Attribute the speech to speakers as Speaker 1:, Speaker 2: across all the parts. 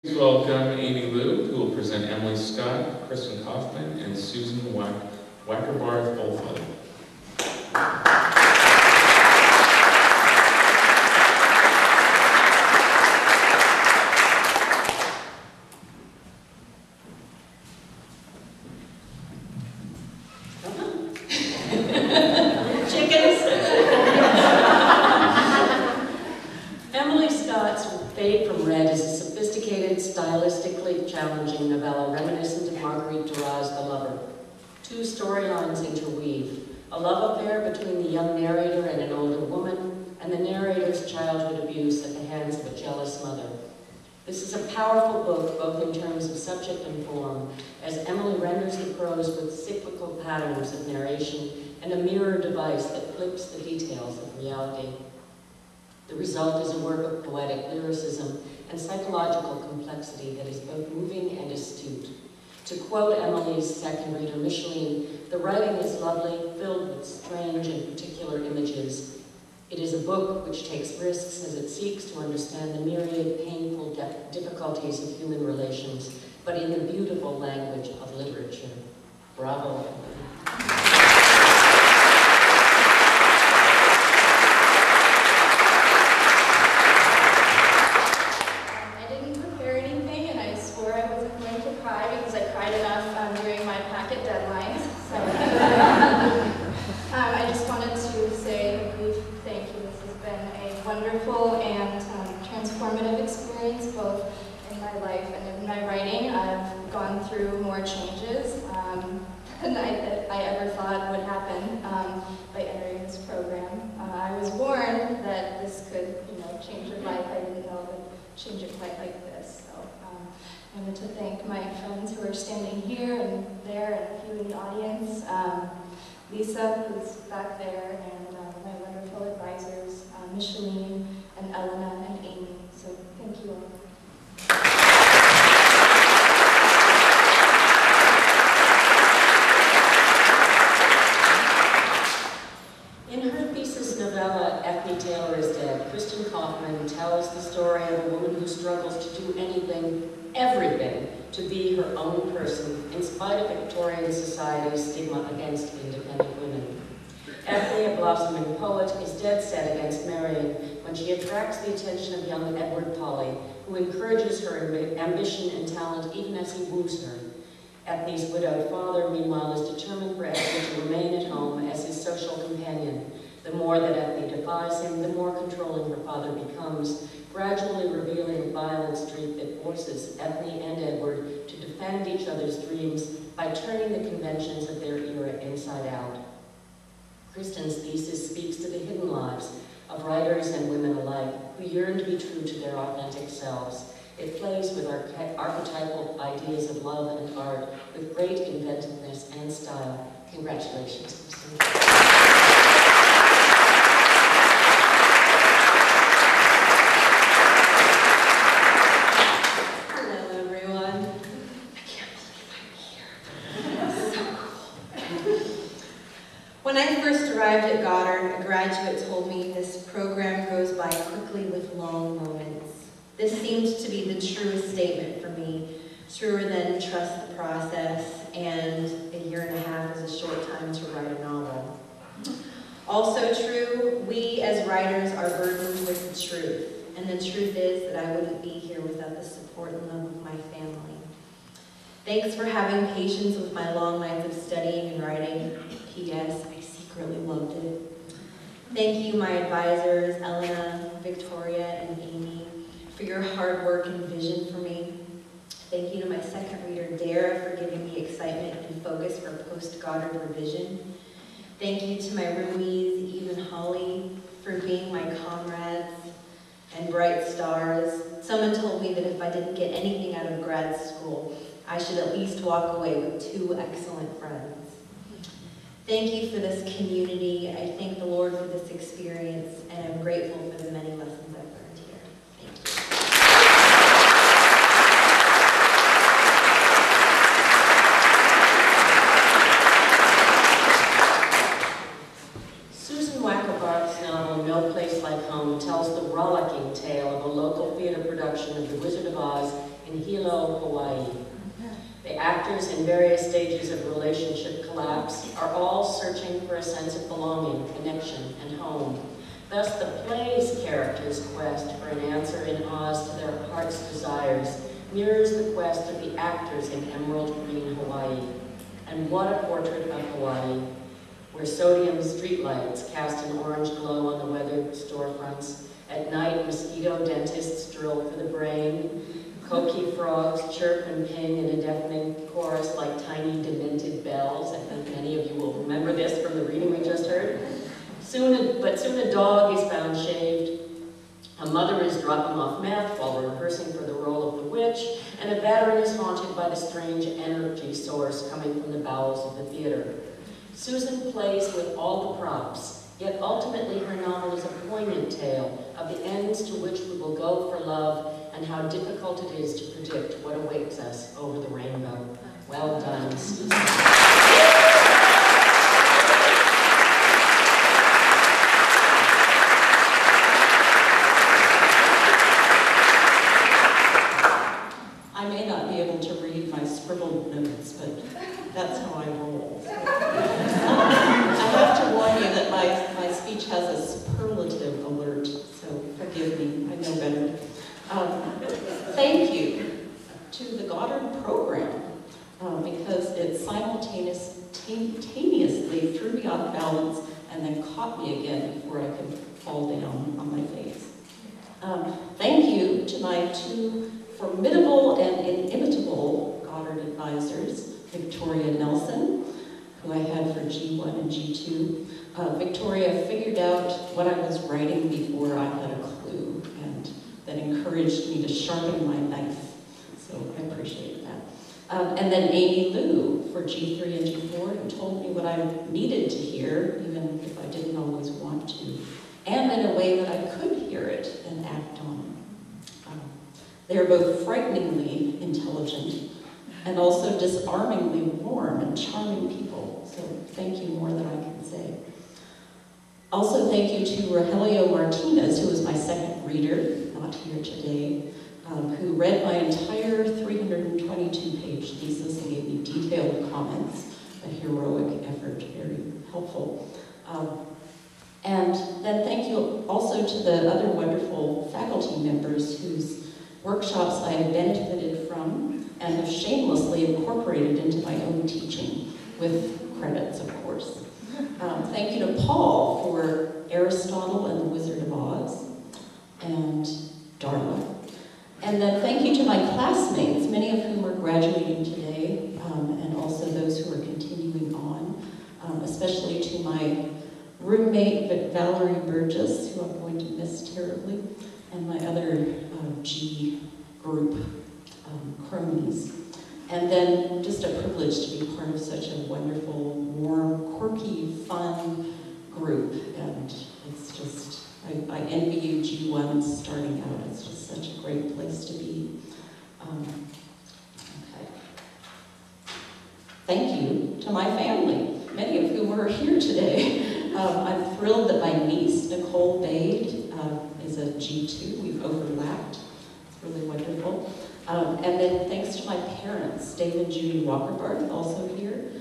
Speaker 1: Please welcome Amy Liu, who will present Emily Scott, Kristin Kaufman, and Susan Wackerbarth-Olfeld.
Speaker 2: Emily Scott's Fade from Red is a sophisticated, stylistically challenging novella reminiscent of Marguerite Duras' The Lover. Two storylines interweave: a love affair between the young narrator and an older woman, and the narrator's childhood abuse at the hands of a jealous mother. This is a powerful book, both in terms of subject and form, as Emily renders the prose with cyclical patterns of narration and a mirror device that flips the details of reality. The result is a work of poetic lyricism and psychological complexity that is both moving and astute. To quote Emily's second reader, Micheline, the writing is lovely, filled with strange and particular images. It is a book which takes risks as it seeks to understand the myriad painful difficulties of human relations, but in the beautiful language of literature. Bravo, Emily.
Speaker 3: Wonderful and transformative experience, both in my life and in my writing. I've gone through more changes than I ever thought would happen by entering this program. I was warned that this could, change your life. I didn't know it would change it quite like this. So I wanted to thank my friends who are standing here and there, and a few in the audience. Lisa, who's back there, and my wonderful advisors, Micheline and Elena and Amy. So thank you all.
Speaker 2: In her thesis novella, Ethne Taylor is Dead, Kristin Kaufman tells the story of a woman who struggles to do anything, everything, to be her own person, in spite of Victorian society's stigma against independent women. Ethne, a blossoming poet, is dead set against marrying when she attracts the attention of young Edward Polly, who encourages her ambition and talent even as he woos her. Ethne's widowed father, meanwhile, is determined for Ethne to remain at home as his social companion. The more that Ethne defies him, the more controlling her father becomes, gradually revealing a violent streak that forces Ethne and Edward to defend each other's dreams by turning the conventions of their era inside out. Kristin's thesis speaks to the hidden lives of writers and women alike who yearn to be true to their authentic selves. It plays with archetypal ideas of love and art with great inventiveness and style. Congratulations, Kristin.
Speaker 4: When I first arrived at Goddard, a graduate told me this program goes by quickly with long moments. This seemed to be the truest statement for me, truer than trust the process, and a year and a half is a short time to write a novel. Also true, we as writers are burdened with the truth, and the truth is that I wouldn't be here without the support and love of my family. Thanks for having patience with my long nights of studying and writing. P.S. I secretly loved it. Thank you, my advisors, Elena, Victoria, and Amy, for your hard work and vision for me. Thank you to my second reader, Dara, for giving me excitement and focus for post-Goddard revision. Thank you to my roomies, Eve and Holly, for being my comrades and bright stars. Someone told me that if I didn't get anything out of grad school, I should at least walk away with 2 excellent friends. Thank you for this community. I thank the Lord for this experience, and I'm grateful for the many lessons I've learned here. Thank you.
Speaker 2: Susan Wackerbarth's novel, No Place Like Home, tells the rollicking tale of a local theater production of The Wizard of Oz in in Hilo, Hawaii. The actors in various stages of relationship collapse are all searching for a sense of belonging, connection, and home. Thus, the play's characters' quest for an answer in Oz to their heart's desires mirrors the quest of the actors in Emerald Green, Hawaii. And what a portrait of Hawaii, where sodium streetlights cast an orange glow on the weathered storefronts. At night, mosquito dentists drill for the brain. Koki frogs chirp and ping in a deafening chorus like tiny demented bells. I think many of you will remember this from the reading we just heard. Soon a dog is found shaved. A mother is dropping off meth while rehearsing for the role of the witch, and a veteran is haunted by the strange energy source coming from the bowels of the theater. Susan plays with all the props, yet ultimately her novel is a poignant tale of the ends to which we will go for love and how difficult it is to predict what awaits us over the rainbow. Well done, Susan.
Speaker 5: I may not be able to read my scribbled notes, but that's how I roll. I have to warn you that my speech has a superlative alert, so forgive me, I know better. Thank you to the Goddard program, because it simultaneously threw me off balance and then caught me again before I could fall down on my face. Thank you to my two formidable and inimitable Goddard advisors, Victoria Nelson, who I had for G1 and G2. Victoria figured out what I was writing before I had a clue, and that encouraged me to sharpen my knife. So I appreciate that. And then Amy Lou for G3 and G4, who told me what I needed to hear, even if I didn't always want to, and in a way that I could hear it and act on it. They are both frighteningly intelligent and also disarmingly warm and charming people. So thank you more than I can say. Also thank you to Rogelio Martinez, who was my second reader, not here today, who read my entire 322-page thesis and gave me detailed comments, a heroic effort, very helpful. And then thank you also to the other wonderful faculty members whose workshops I have benefited from and have shamelessly incorporated into my own teaching, with credits, of course. Thank you to Paul for Aristotle and the Wizard of Oz, and Darla. And then thank you to my classmates, many of whom are graduating today, and also those who are continuing on, especially to my roommate, Valerie Burgess, who I'm going to miss terribly, and my other G group cronies. And then just a privilege to be part of such a wonderful, warm, quirky, fun group. And it's just, I envy you G1s starting out. It's just such a great place to be. Okay. Thank you to my family, many of whom are here today. I'm thrilled that my niece, Nicole Bade, is a G2. We've overlapped. It's really wonderful. And then thanks to my parents, Dave and Judy Walkerbart, also here.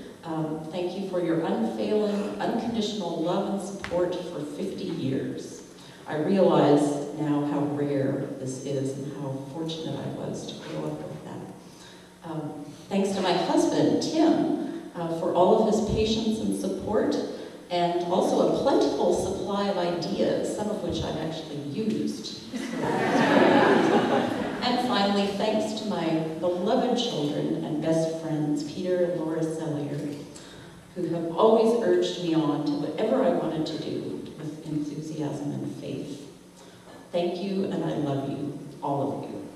Speaker 5: Thank you for your unfailing, unconditional love and support for 50 years. I realize now how rare this is and how fortunate I was to grow up with that. Thanks to my husband, Tim, for all of his patience and support, and also a plentiful supply of ideas, some of which I've actually used. And finally, thanks to my beloved children and best friends, Peter and Laura Sellier, who have always urged me on to whatever I wanted to do with enthusiasm and faith. Thank you, and I love you, all of you.